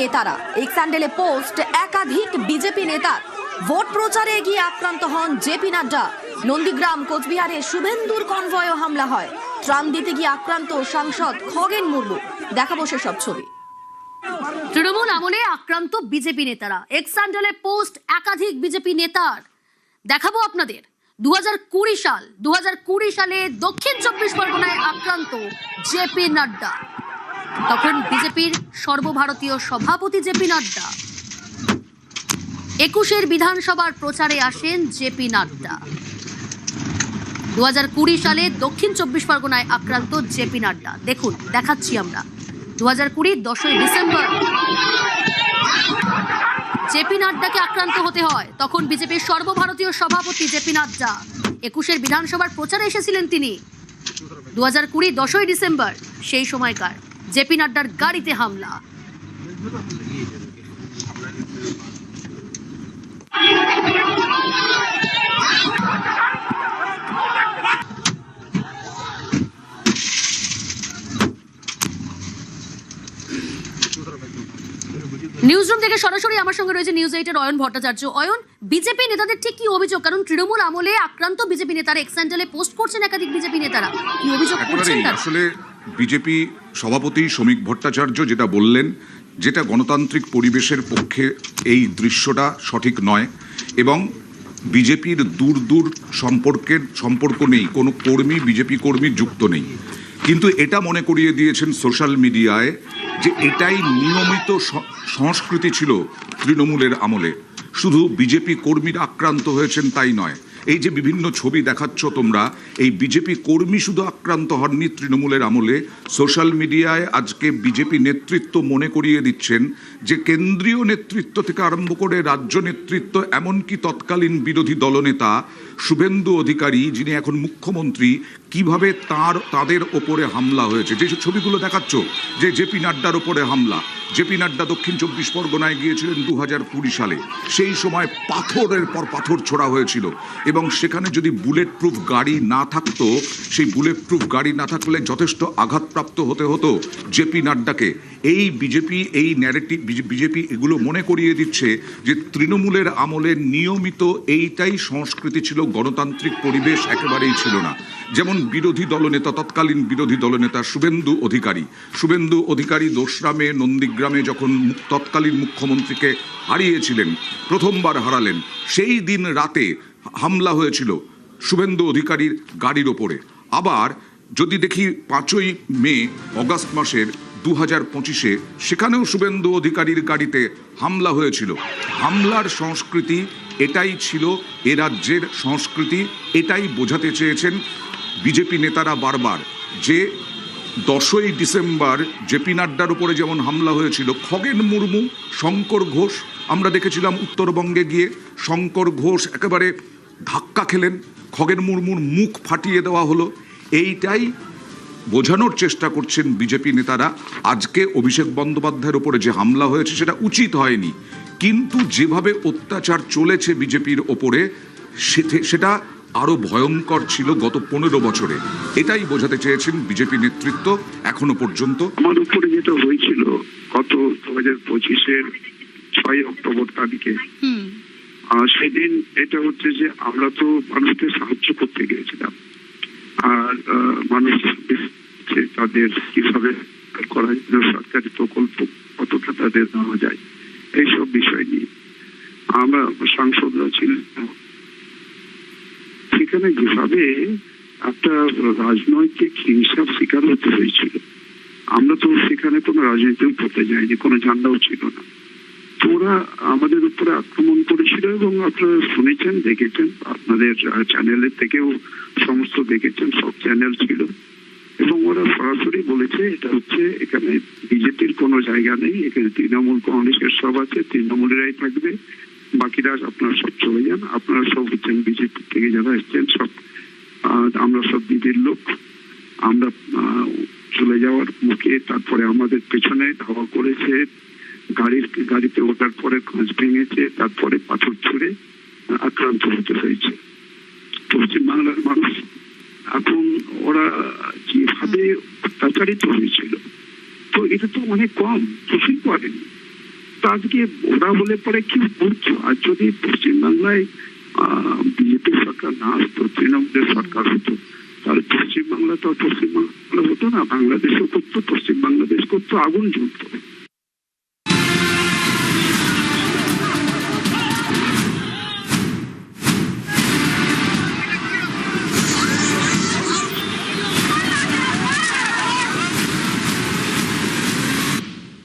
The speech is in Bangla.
নেতারা। এক্স হ্যান্ডেলে পোস্ট একাধিক বিজেপি নেতার। ভোট প্রচারে গিয়ে আক্রান্ত হন জেপি নাড্ডা। নন্দীগ্রাম কোচবিহারে শুভেন্দুর কনভয়ে হামলা হয়। ত্রাণ দিতে গিয়ে আক্রান্ত সাংসদ খগেন মুর্মু। দেখাবো সেসব ছবি। তৃণমূল আমলে আক্রান্ত বিজেপি নেতারা। এক্স হ্যান্ডেলে পোস্ট একাধিক বিজেপি নেতার। দেখাবো আপনাদের 2020 সালে দক্ষিণ 24 পরগনায় আক্রান্ত জেপি নাড্ডা। তখন বিজেপির সর্বভারতীয় সভাপতি জেপি নাড্ডা। 21 বিধানসভার প্রচারে আসেন জেপি নাড্ডা। 2020 সালে দক্ষিণ 24 পরগনায় আক্রান্ত জেপি নাড্ডা। দেখুন, দেখাচ্ছি আমরা। 2020 10ই ডিসেম্বর জেপি নাড্ডাকে আক্রান্ত হতে হয়। তখন বিজেপির সর্বভারতীয় সভাপতি জেপি নাড্ডা 21 বিধানসভার প্রচারে এসেছিলেন তিনি। 2020 10ই ডিসেম্বর সেই সময়কার জেপি নাড্ডার গাড়িতে হামলা। নিউজরুম থেকে সরাসরি আমার সঙ্গে রয়েছে নিউজ 8 এর অয়ন ভট্টাচার্য। অয়ন, বিজেপি নেতাদের ঠিক কি অভিযোগ? কারণ তৃণমূল আমলে আক্রান্ত বিজেপি নেতারা এক্স হ্যান্ডেলে পোস্ট করছেন একাধিক বিজেপি নেতারা, কি অভিযোগ করছেন তারা? আসলে বিজেপি সভাপতি শ্রমিক ভট্টাচার্য যেটা বললেন, যেটা গণতান্ত্রিক পরিবেশের পক্ষে এই দৃশ্যটা সঠিক নয় এবং বিজেপির দূর সম্পর্ক নেই, কোনো কর্মী বিজেপি কর্মী যুক্ত নেই। কিন্তু এটা মনে করিয়ে দিয়েছেন সোশ্যাল মিডিয়ায় যে এটাই নিয়মিত সংস্কৃতি ছিল তৃণমূলের আমলে। শুধু বিজেপি কর্মীরা আক্রান্ত হয়েছেন তাই নয়, এই যে বিভিন্ন ছবি দেখাচ্ছ তোমরা, এই বিজেপি কর্মী শুধু আক্রান্ত হননি তৃণমূলের আমলে। সোশ্যাল মিডিয়ায় আজকে বিজেপি নেতৃত্ব মনে করিয়ে দিচ্ছেন যে কেন্দ্রীয় নেতৃত্ব থেকে আরম্ভ করে রাজ্য নেতৃত্ব, এমনকি তৎকালীন বিরোধী দলনেতা শুভেন্দু অধিকারী, যিনি এখন মুখ্যমন্ত্রী, কিভাবে তাদের ওপরে হামলা হয়েছে। যে ছবিগুলো দেখাচ্ছ, যে জেপি নাড্ডার ওপরে হামলা। জেপি নাড্ডা দক্ষিণ 24 পরগনায় গিয়েছিলেন 2020 সালে। সেই সময় পাথরের পর পাথর ছোড়া হয়েছিল এবং সেখানে যদি বুলেট প্রুফ গাড়ি না থাকতো, সেই বুলেট প্রুফ গাড়ি না থাকলে যথেষ্ট আঘাতপ্রাপ্ত হতে হতো জেপি নাড্ডাকে। এই বিজেপি এগুলো মনে করিয়ে দিচ্ছে যে তৃণমূলের আমলে নিয়মিত এইটাই সংস্কৃতি ছিল, গণতান্ত্রিক পরিবেশ একেবারেই ছিল না। যেমন তৎকালীন বিরোধী দলনেতা শুভেন্দু অধিকারী 2রা মে নন্দীগ্রামে যখন তৎকালীন মুখ্যমন্ত্রীকে হারিয়েছিলেন, প্রথমবার হারালেন, সেই দিন রাতে হামলা হয়েছিল শুভেন্দু অধিকারীর গাড়ির ওপরে। আবার যদি দেখি 5ই মে অগাস্ট মাসের 2025-এ সেখানেও শুভেন্দু অধিকারীর গাড়িতে হামলা হয়েছিল। হামলার সংস্কৃতি এটাই ছিল এ রাজ্যের সংস্কৃতি। এটাই বোঝাতে চেয়েছেন বিজেপি নেতারা বারবার, যে 10ই ডিসেম্বর জেপি নাড্ডার উপরে যেমন হামলা হয়েছিল, খগেন মুর্মু, শঙ্কর ঘোষ, আমরা দেখেছিলাম উত্তরবঙ্গে গিয়ে শঙ্কর ঘোষ একেবারে ধাক্কা খেলেন, খগেন মুর্মুর মুখ ফাটিয়ে দেওয়া হলো। এইটাই বোঝানোর চেষ্টা করছেন বিজেপি নেতারা। আজকে অভিষেক বন্দ্যোপাধ্যায়ের উপরে যে হামলা হয়েছে সেটা উচিত হয়নি, কিন্তু যেভাবে অত্যাচার চলেছে বিজেপির ওপরে সেটা আরো ভয়ঙ্কর ছিল গত 15 বছরে। এটাই বোঝাতে চেয়েছেন বিজেপি নেতৃত্ব এখনো পর্যন্ত। আমার উপরে যেটা হয়েছিল গত 2025-এর 6 অক্টোবর তারিখে, সেদিন এটা হচ্ছে যে আমরা তো মানুষকে সাহায্য করতে গিয়েছিলাম, আর মানুষ তাদের কিভাবে করা যায়, সরকারি প্রকল্প কতটা তাদের নেওয়া যায়, এইসব বিষয় নিয়ে আমরা সাংসদরা ছিলাম। সেখানে যেভাবে একটা রাজনৈতিক হিংসার শিকার হতে হয়েছিল, আমরা তো সেখানে কোনো রাজনীতিও করতে যাইনি, কোনো ঝান্ডাও ছিল না। তো ওরা আমাদের উপরে আক্রমণ করেছিল এবং আপনারা শুনেছেন, দেখেছেন, আপনাদের চ্যানেলের থেকেও সমস্ত দেখেছেন, সব চ্যানেল ছিল, এবং ওরা সরাসরি বলেছে এটা হচ্ছে এখানে বিজেপির কোনো জায়গা নেই, এখানে তৃণমূল কংগ্রেসের সব আছে, তৃণমূলেরাই থাকবে, বাকিরা আপনারা সব চলে যান, আপনারা সব হচ্ছেন বিজেপি থেকে যারা এসছেন সব, আমরা সব দিদির লোক। আমরা চলে যাওয়ার মুখে তারপরে আমাদের পেছনে ধাওয়া করেছে, গাড়িতে ওঠার পরে কাঁচ ভেঙেছে, তারপরে পাথর ছুঁড়ে আক্রান্ত হতে হয়েছে। পশ্চিম বাংলার মানুষ এখন ওরা যেভাবে অত্যাচারিত হয়েছিল, তো এটা তো অনেক কম, কিছুই করেনি। তা আজকে ওরা বলে পরে কি বলছো? আর যদি পশ্চিমবাংলায় বিজেপি সরকার না আসতো, তৃণমূলের সরকার হতো, তাহলে পশ্চিমবাংলা তো পশ্চিমবাংলা হতো না, বাংলাদেশও করতো, পশ্চিম বাংলাদেশ করতো, আগুন জ্বলতো।